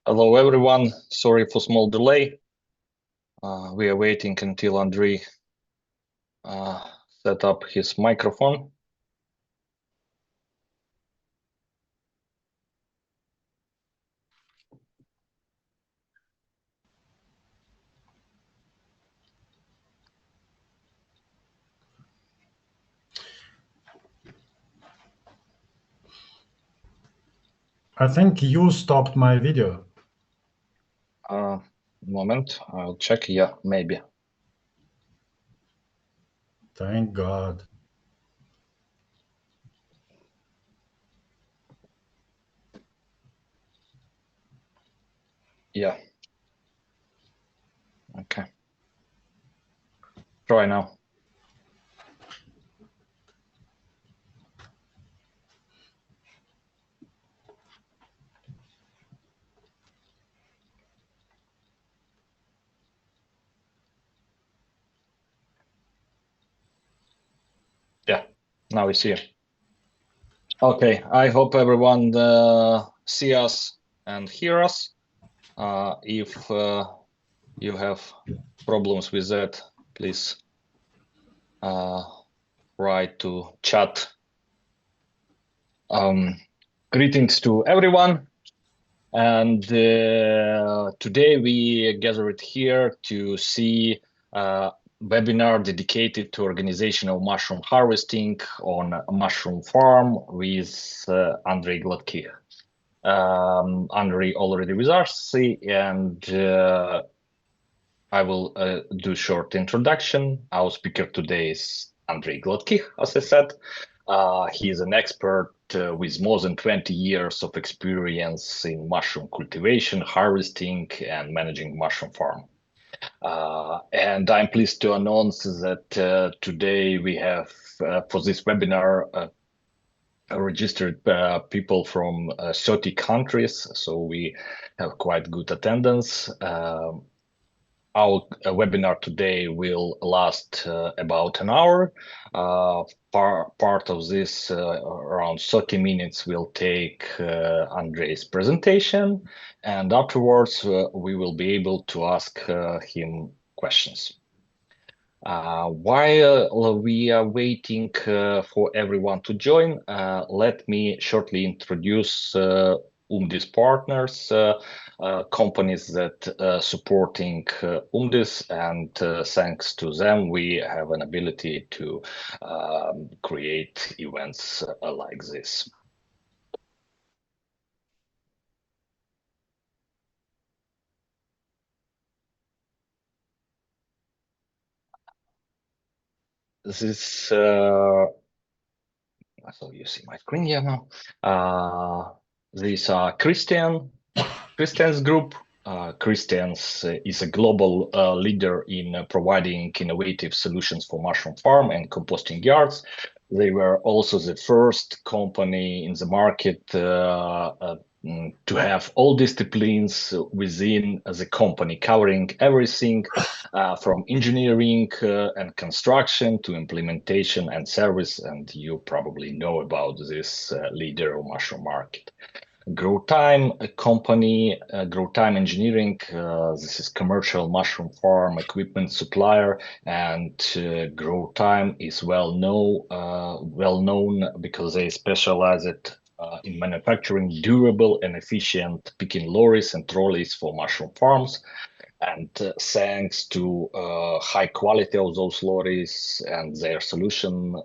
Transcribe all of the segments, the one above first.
Hello everyone, sorry for small delay. We are waiting until Andrei set up his microphone. I think you stopped my video. Moment, I'll check. Yeah, maybe. Thank God. Yeah. Okay. Try now. Yeah, now we see. Okay, I hope everyone see us and hear us. If you have problems with that, please write to chat. Greetings to everyone. And today we gathered here to see a webinar dedicated to organizational mushroom harvesting on a mushroom farm with Andrei Gladkih. Andrei already with us, and I will do short introduction. Our speaker today is Andrei Gladkih, as I said. He is an expert with more than 20 years of experience in mushroom cultivation, harvesting, and managing mushroom farm. And I'm pleased to announce that today we have, for this webinar, registered people from 30 countries, so we have quite good attendance. Our webinar today will last about an hour. Part of this, around 30 minutes, will take Andrei's presentation, and afterwards we will be able to ask him questions. While we are waiting for everyone to join, let me shortly introduce UMDIS partners, companies that supporting UMDIS, and thanks to them, we have an ability to create events like this. This so you see my screen here now. These are Christian's group. Christians is a global leader in providing innovative solutions for mushroom farm and composting yards. They were also the first company in the market to have all disciplines within the company, covering everything from engineering and construction to implementation and service. And you probably know about this leader of mushroom market. GrowTime, a company, GrowTime Engineering. This is commercial mushroom farm equipment supplier, and GrowTime is well known because they specialize in manufacturing durable and efficient picking lorries and trolleys for mushroom farms. And thanks to high quality of those lorries and their solution,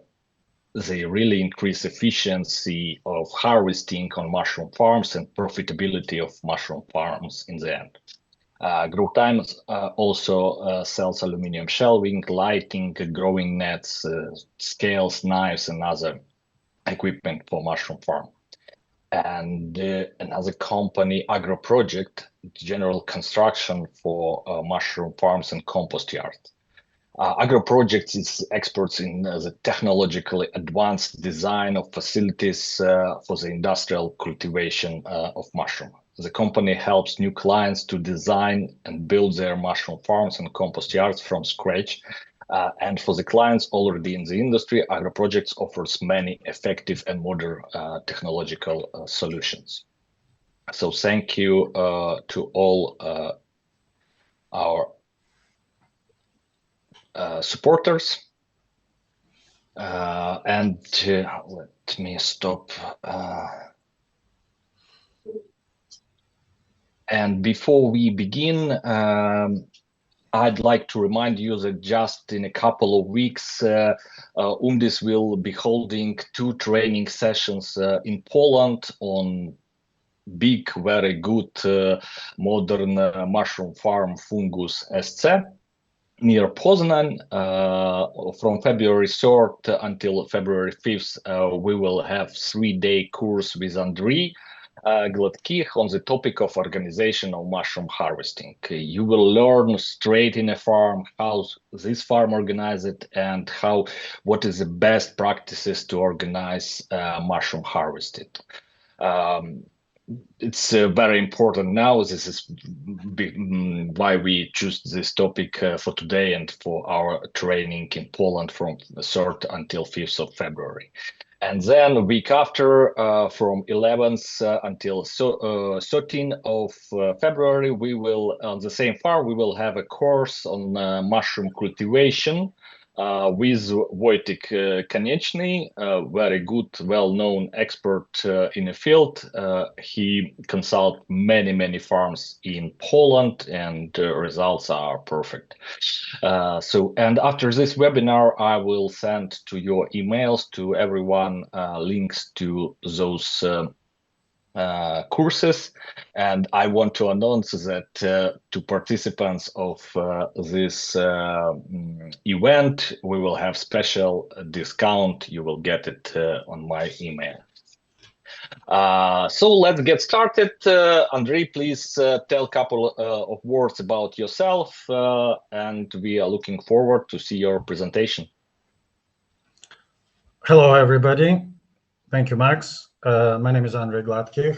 they really increase efficiency of harvesting on mushroom farms and profitability of mushroom farms in the end. GrowTime also sells aluminum shelving, lighting, growing nets, scales, knives, and other equipment for mushroom farm. And another company, AgroProject, general construction for mushroom farms and compost yards. AgroProjects is experts in the technologically advanced design of facilities for the industrial cultivation of mushroom. The company helps new clients to design and build their mushroom farms and compost yards from scratch. And for the clients already in the industry, AgroProjects offers many effective and modern technological solutions. So thank you to all our supporters. And let me stop. And before we begin, I'd like to remind you that just in a couple of weeks, UMDIS will be holding 2 training sessions in Poland on big, very good modern mushroom farm Fungus SC near Poznan. From February 3rd until February 5th, we will have 3-day course with Andriy Gladkih on the topic of organization of mushroom harvesting. You will learn straight in a farm how this farm organizes it and what is the best practices to organize mushroom harvesting. It's very important now. This is why we choose this topic for today and for our training in Poland from the 3rd until 5th of February. And then a week after, from 11th until 13th of February, we will, on the same farm, we will have a course on mushroom cultivation with Wojtek Konieczny, a very good, well-known expert in the field. He consults many farms in Poland, and the results are perfect. And after this webinar, I will send to your emails to everyone links to those courses, and I want to announce that to participants of this event, we will have special discount. You will get it on my email. So let's get started. Andriy, please tell a couple of words about yourself, and we are looking forward to see your presentation. Hello, everybody. Thank you, Max. My name is Andriy Gladkih.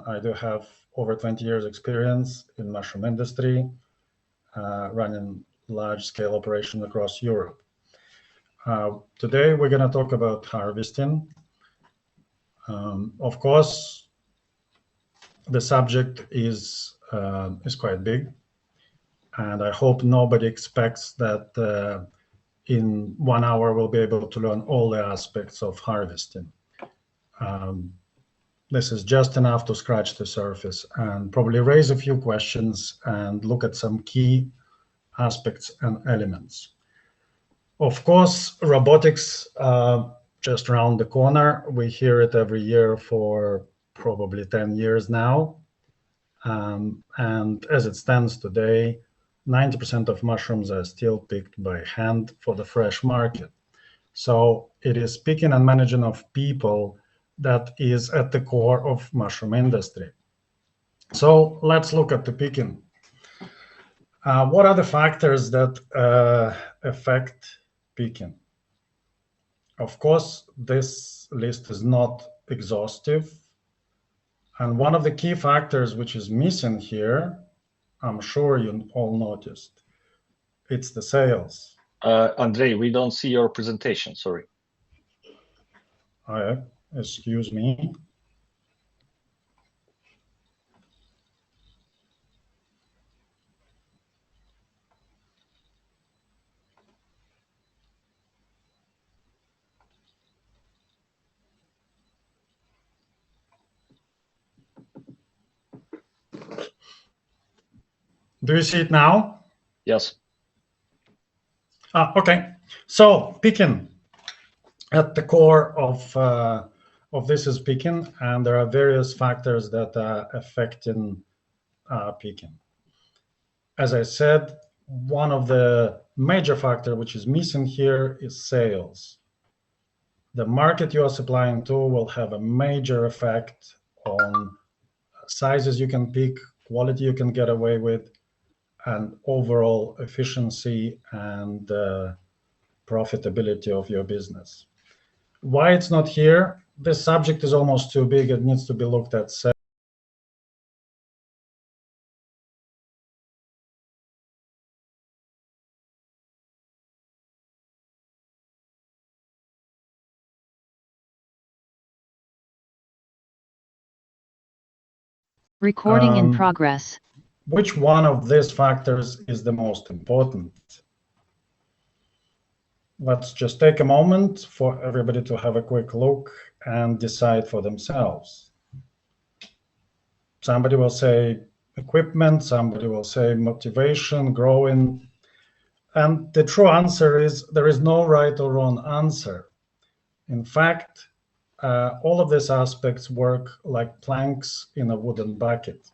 I do have over 20 years experience in mushroom industry, running large-scale operations across Europe. Today, we're going to talk about harvesting. Of course, the subject is quite big, and I hope nobody expects that in 1 hour we'll be able to learn all the aspects of harvesting. This is just enough to scratch the surface and probably raise a few questions and look at some key aspects and elements. Of course, robotics just around the corner. We hear it every year for probably 10 years now. And as it stands today, 90% of mushrooms are still picked by hand for the fresh market. So it is picking and managing of people that is at the core of mushroom industry. So let's look at the picking. What are the factors that affect picking? Of course, this list is not exhaustive. And one of the key factors which is missing here, I'm sure you all noticed, it's the sales. Andriy, we don't see your presentation, sorry. Excuse me. Do you see it now? Yes. Okay. So picking, at the core of this is picking, and there are various factors that are affecting picking. As I said, one of the major factor which is missing here is sales. The market you are supplying to will have a major effect on sizes you can pick, quality you can get away with, and overall efficiency and profitability of your business. Why it's not here? This subject is almost too big. It needs to be looked at separately. Recording in progress. Which one of these factors is the most important? Let's just take a moment for everybody to have a quick look and decide for themselves. Somebody will say equipment, somebody will say motivation, growing. And the true answer is there is no right or wrong answer. In fact, all of these aspects work like planks in a wooden bucket.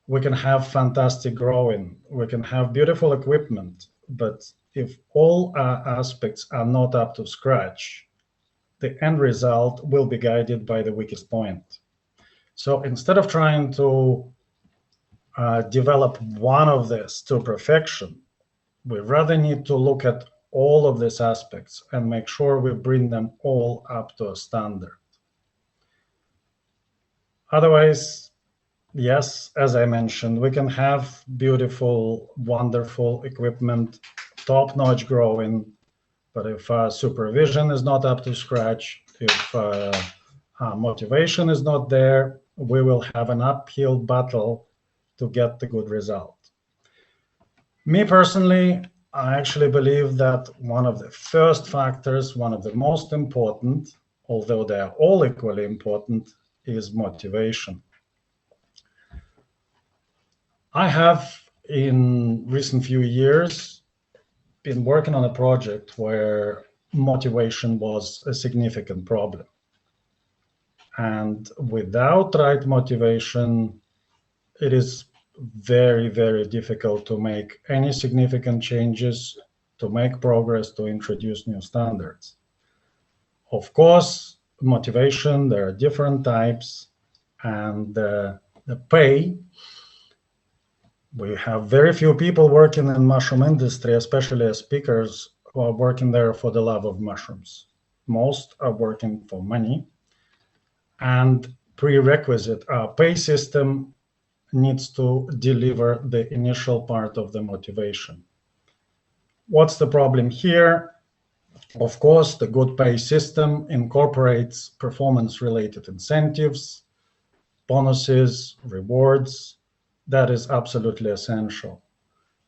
We can have fantastic growing, we can have beautiful equipment, but if all aspects are not up to scratch, the end result will be guided by the weakest point. So instead of trying to develop one of these to perfection, we rather need to look at all of these aspects and make sure we bring them all up to a standard. Otherwise, yes, as I mentioned, we can have beautiful, wonderful equipment, top-notch growing, but if supervision is not up to scratch, if motivation is not there, we will have an uphill battle to get the good result. Me personally, I actually believe that one of the first factors, one of the most important, although they are all equally important, is motivation. I have, in recent few years, been working on a project where motivation was a significant problem. And without right motivation, it is very, very difficult to make any significant changes, to make progress, to introduce new standards. Of course, motivation, there are different types, and the pay, we have very few people working in mushroom industry, especially as pickers, who are working there for the love of mushrooms. Most are working for money, and prerequisite, our pay system needs to deliver the initial part of the motivation. What's the problem here? Of course, the good pay system incorporates performance-related incentives, bonuses, rewards. That is absolutely essential.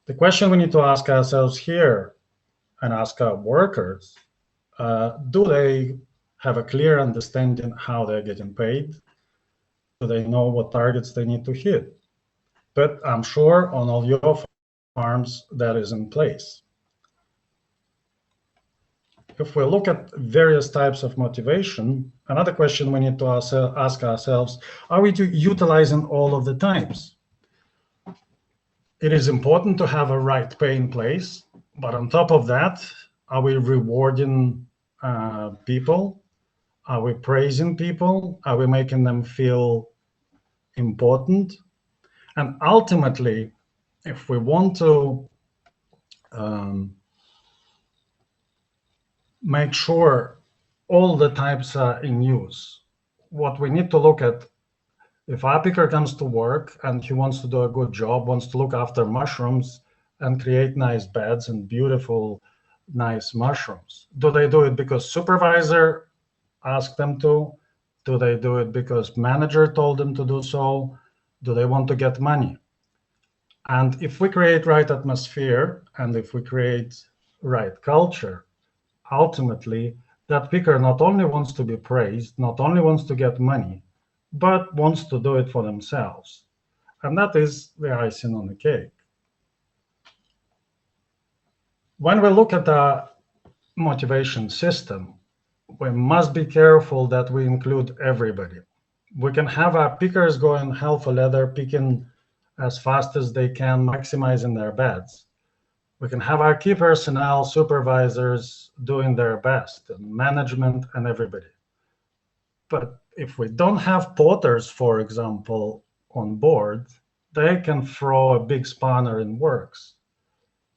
The question we need to ask ourselves here and ask our workers, do they have a clear understanding how they're getting paid? Do they know what targets they need to hit? But I'm sure on all your farms that is in place. If we look at various types of motivation, another question we need to ask ourselves, are we utilizing all of the types? It is important to have a right pay in place, but on top of that, are we rewarding people? Are we praising people? Are we making them feel important? And ultimately, if we want to make sure all the types are in use, what we need to look at, if our picker comes to work and he wants to do a good job, wants to look after mushrooms and create nice beds and beautiful, nice mushrooms, do they do it because supervisor asked them to? Do they do it because manager told them to do so? Do they want to get money? And if we create right atmosphere and if we create right culture, ultimately that picker not only wants to be praised, not only wants to get money, but wants to do it for themselves. And that is the icing on the cake. When we look at the motivation system, we must be careful that we include everybody. We can have our pickers going hell for leather, picking as fast as they can, maximizing their beds. We can have our key personnel, supervisors doing their best, and management and everybody. But if we don't have porters, for example, on board, they can throw a big spanner in works.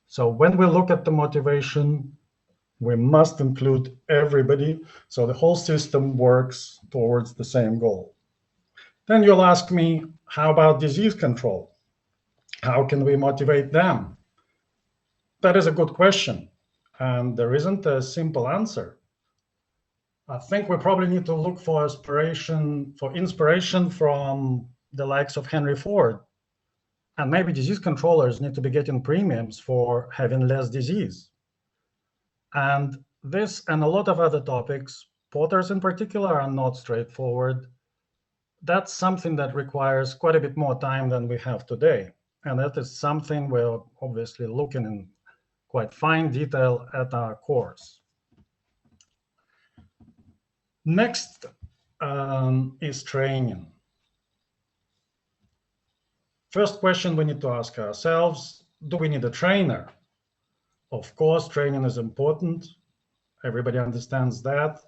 So when we look at the motivation, we must include everybody so the whole system works towards the same goal. Then you'll ask me, how about disease control? How can we motivate them? That is a good question, and there isn't a simple answer. I think we probably need to look for inspiration from the likes of Henry Ford. And maybe disease controllers need to be getting premiums for having less disease. And this and a lot of other topics, potters in particular, are not straightforward. That's something that requires quite a bit more time than we have today. And that is something we're obviously looking in quite fine detail at our course. Next is training. First question we need to ask ourselves, do we need a trainer? Of course, training is important. Everybody understands that.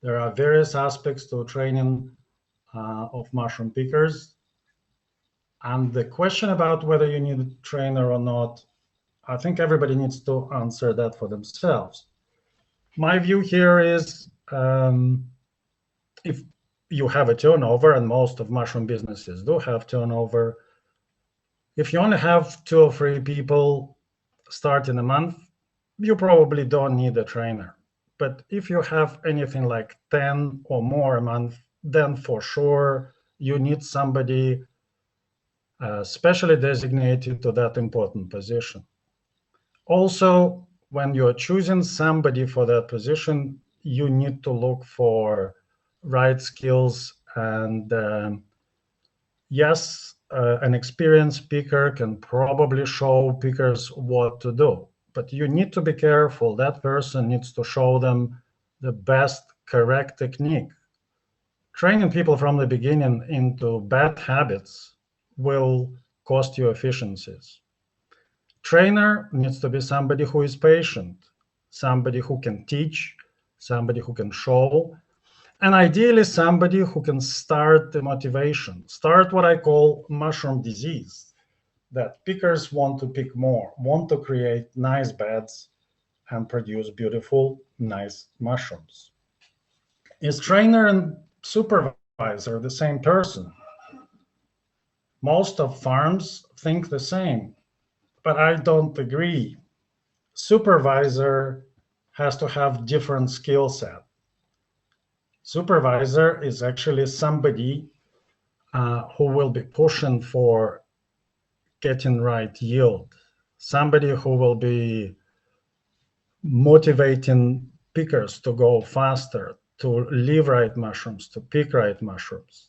There are various aspects to training of mushroom pickers. And the question about whether you need a trainer or not, I think everybody needs to answer that for themselves. My view here is if you have a turnover, and most of mushroom businesses do have turnover, if you only have 2 or 3 people starting a month, you probably don't need a trainer. But if you have anything like 10 or more a month, then for sure you need somebody specially designated to that important position. Also, when you're choosing somebody for that position, you need to look for right skills. And yes, an experienced picker can probably show pickers what to do, but you need to be careful. That person needs to show them the best correct technique. Training people from the beginning into bad habits will cost you efficiencies. Trainer needs to be somebody who is patient, somebody who can teach, somebody who can show, and ideally somebody who can start the motivation, start what I call mushroom disease, that pickers want to pick more, want to create nice beds and produce beautiful, nice mushrooms. Is trainer and supervisor the same person? Most of farms think the same, but I don't agree. Supervisor has to have different skill set. Supervisor is actually somebody who will be pushing for getting right yield, somebody who will be motivating pickers to go faster, to leave right mushrooms, to pick right mushrooms.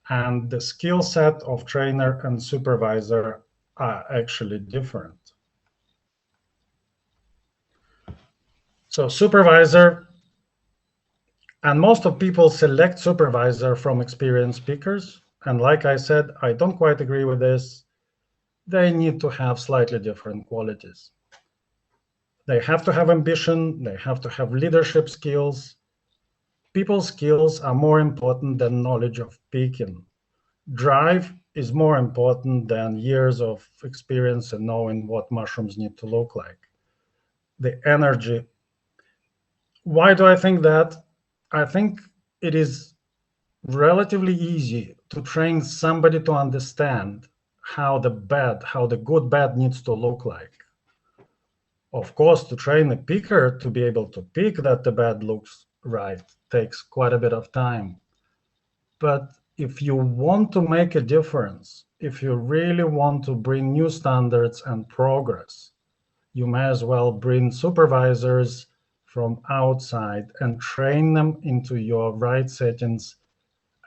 And the skill set of trainer and supervisor are actually different. So supervisor, and most of people select supervisor from experienced pickers. And like I said, I don't quite agree with this. They need to have slightly different qualities. They have to have ambition. They have to have leadership skills. People's skills are more important than knowledge of picking. Drive is more important than years of experience and knowing what mushrooms need to look like. The energy. Why do I think that? I think it is relatively easy to train somebody to understand how the good bed needs to look like. Of course, to train a picker to be able to pick that the bed looks right takes quite a bit of time. But if you want to make a difference, if you really want to bring new standards and progress, you may as well bring supervisors from outside and train them into your right settings,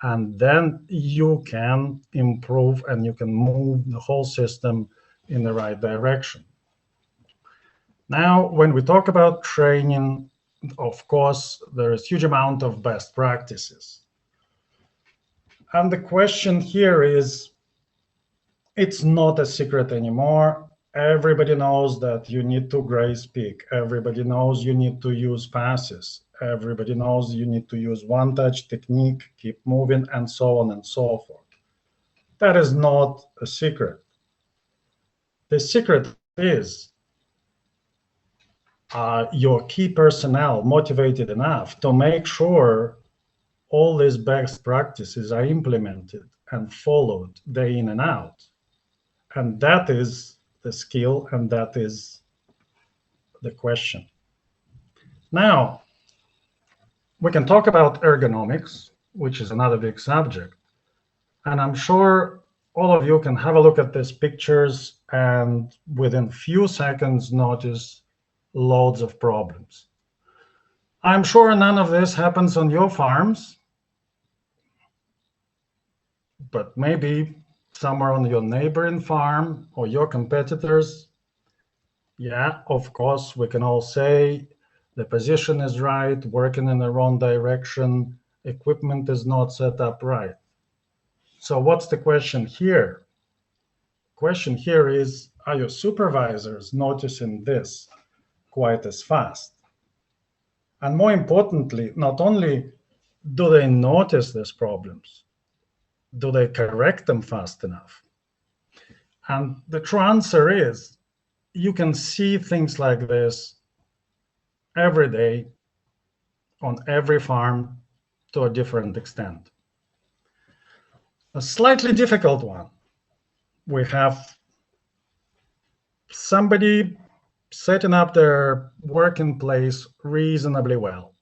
and then you can improve and you can move the whole system in the right direction. Now, when we talk about training, of course, there is a huge amount of best practices. And the question here is, it's not a secret anymore. Everybody knows that you need to graze pick. Everybody knows you need to use passes. Everybody knows you need to use one-touch technique, keep moving, and so on and so forth. That is not a secret. The secret is your key personnel motivated enough to make sure all these best practices are implemented and followed day in and out. And that is the skill, and that is the question. Now, we can talk about ergonomics, which is another big subject. And I'm sure all of you can have a look at these pictures and within few seconds notice loads of problems. I'm sure none of this happens on your farms, but maybe somewhere on your neighboring farm or your competitors. Yeah, of course, we can all say the position is right, working in the wrong direction, equipment is not set up right. So what's the question here? Question here is, are your supervisors noticing this quite as fast? And more importantly, not only do they notice these problems, do they correct them fast enough? And the true answer is, you can see things like this every day on every farm to a different extent. A slightly difficult one. We have somebody setting up their working place reasonably well.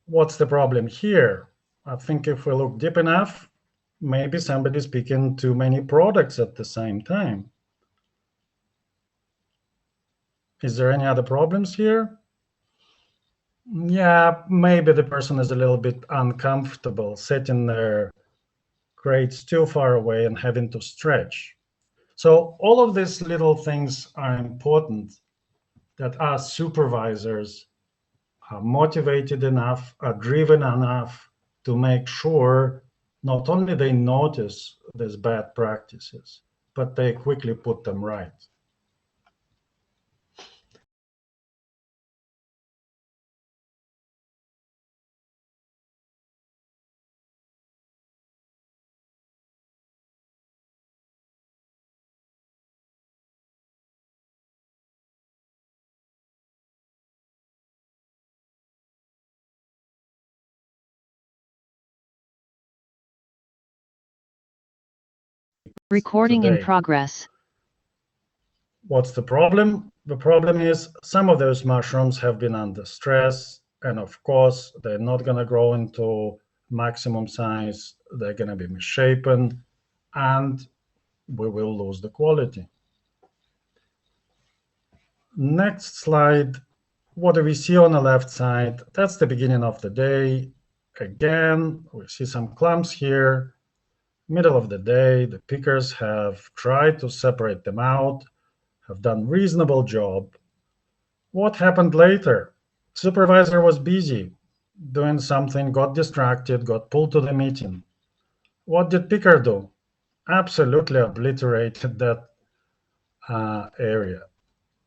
What's the problem here? I think if we look deep enough, maybe somebody's picking too many products at the same time. Is there any other problems here? Yeah, maybe the person is a little bit uncomfortable setting their crates too far away and having to stretch. So all of these little things are important, that our supervisors are motivated enough, are driven enough to make sure not only they notice these bad practices, but they quickly put them right. Recording in Today. progress. What's the problem? The problem is some of those mushrooms have been under stress, and of course, they're not going to grow into maximum size. They're going to be misshapen, and we will lose the quality. Next slide. What do we see on the left side? That's the beginning of the day. Again, we see some clumps here. Middle of the day, the pickers have tried to separate them out, have done reasonable job. What happened later? Supervisor was busy doing something, got distracted, got pulled to the meeting. What did picker do? Absolutely obliterated that area,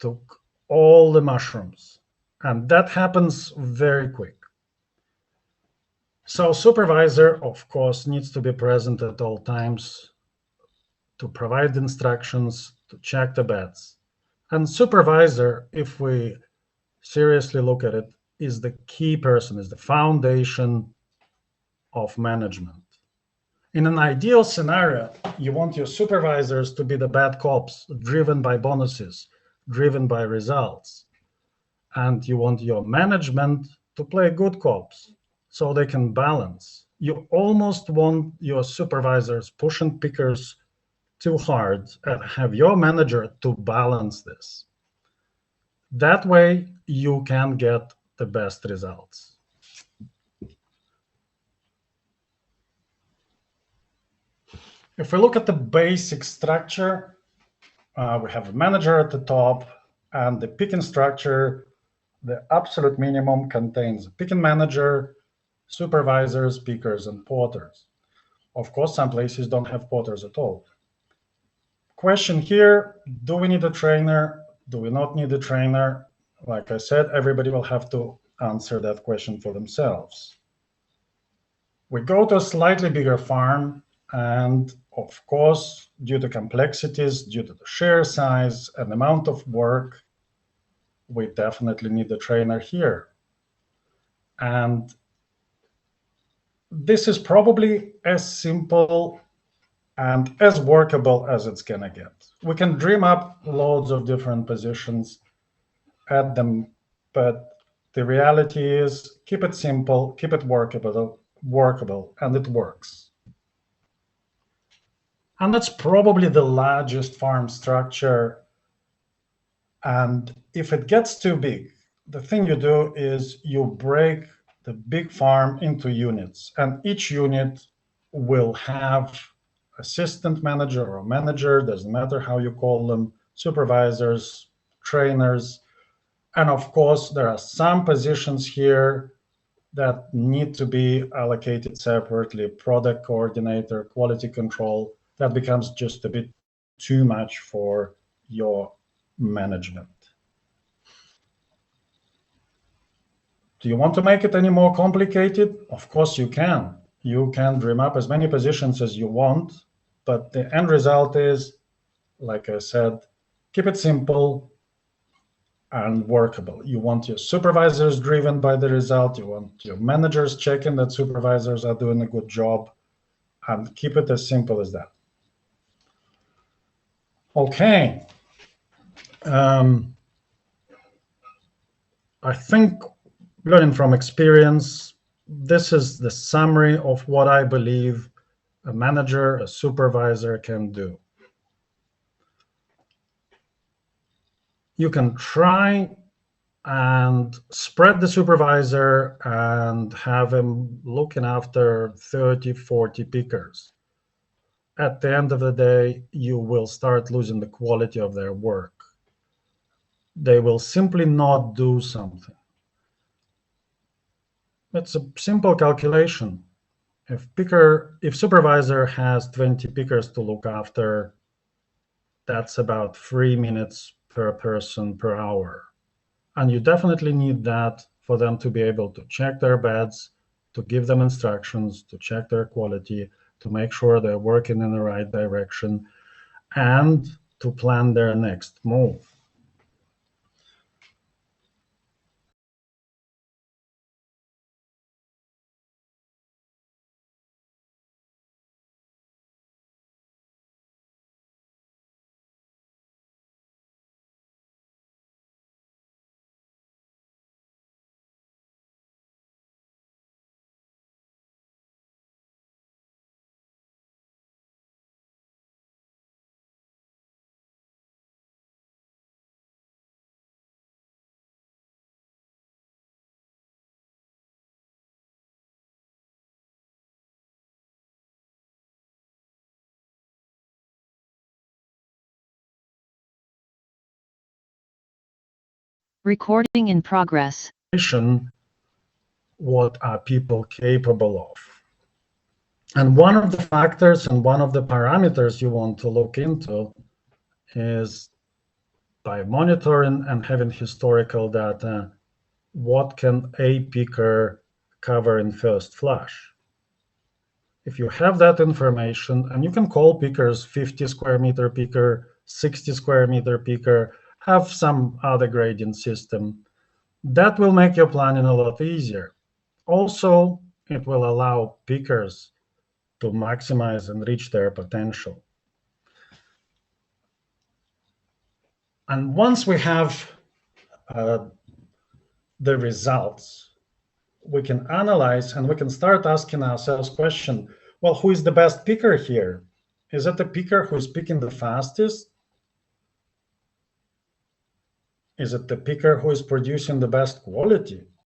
took all the mushrooms, and that happens very quick. So supervisor, of course, needs to be present at all times to provide instructions, to check the beds. And supervisor, if we seriously look at it, is the key person, is the foundation of management. In an ideal scenario, you want your supervisors to be the bad cops, driven by bonuses, driven by results. And you want your management to play good cops, so they can balance. You almost want your supervisors pushing pickers too hard and have your manager to balance this. That way you can get the best results. If we look at the basic structure, we have a manager at the top, and the picking structure, the absolute minimum contains a picking manager, supervisors, pickers, and porters. Of course, some places don't have porters at all. Question here, do we need a trainer? Do we not need a trainer? Like I said, everybody will have to answer that question for themselves. We go to a slightly bigger farm, and of course, due to complexities, due to the sheer size and amount of work, we definitely need a trainer here. And this is probably as simple and as workable as it's gonna get. We can dream up loads of different positions, add them, but the reality is keep it simple, keep it workable, and it works. And that's probably the largest farm structure. And if it gets too big, the thing you do is you break the big farm into units, and each unit will have assistant manager or manager, doesn't matter how you call them, supervisors, trainers. And of course, there are some positions here that need to be allocated separately: product coordinator, quality control. That becomes just a bit too much for your management. Do you want to make it any more complicated? Of course you can. You can dream up as many positions as you want, but the end result is, like I said, keep it simple and workable. You want your supervisors driven by the result. You want your managers checking that supervisors are doing a good job, and keep it as simple as that. Okay. I think, learning from experience, this is the summary of what I believe a manager, a supervisor can do. You can try and spread the supervisor and have him looking after 30, 40 pickers. At the end of the day, you will start losing the quality of their work. They will simply not do something. It's a simple calculation. If supervisor has 20 pickers to look after, that's about 3 minutes per person per hour. And you definitely need that for them to be able to check their beds, to give them instructions, to check their quality, to make sure they're working in the right direction, and to plan their next move. Recording in progress. What are people capable of? And one of the factors and one of the parameters you want to look into is, by monitoring and having historical data, what can a picker cover in first flush? If you have that information, and you can call pickers 50 square meter picker, 60 square meter picker, have some other grading system, that will make your planning a lot easier. Also, it will allow pickers to maximize and reach their potential. And once we have the results, we can analyze and we can start asking ourselves question, well, who is the best picker here? Is it the picker who is picking the fastest? Is it the picker who is producing the best quality?